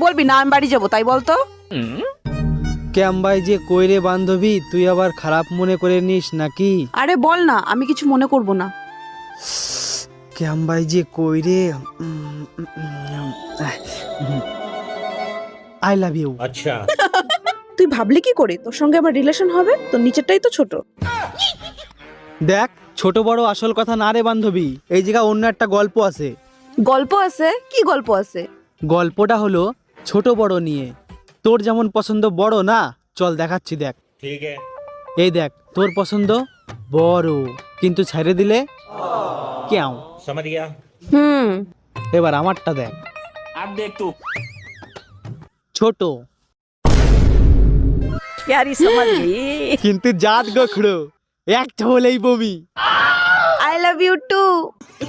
বলবি না আমি বাড়ি যাবো, তাই বলতো। ক্যাম্বাই যে কইরে বান্ধবী, তুই আবার খারাপ মনে করে নিস নাকি? আরে বল না, আমি কিছু মনে করব না। ক্যাম্বাই যে কইরে, আই লাভ ইউ। अच्छा তুই ভাবলি কি করে তোর সঙ্গে আমার রিলেশন হবে? তোর নিচেরটাই তো ছোট। দেখ, ছোট বড় আসল কথা না রে বান্ধবী, এই জায়গা অন্য একটা গল্প আছে। গল্প আছে? কি গল্প আছে? গল্পটা হলো ছোট বড় নিয়ে। তোর যেমন পছন্দ বড় না, চল দেখাচ্ছি, দেখ। ठीक है এই দেখ, তোর পছন্দ বড়, কিন্তু ছেড়ে দিলে কেউ। समझ गया হুম। এবার আমারটা দেখ, अब देख तू ছোট প্যারি समझ गई। কিন্তু জাত গোখড়ো, একটা হলেই বমি। I love you too.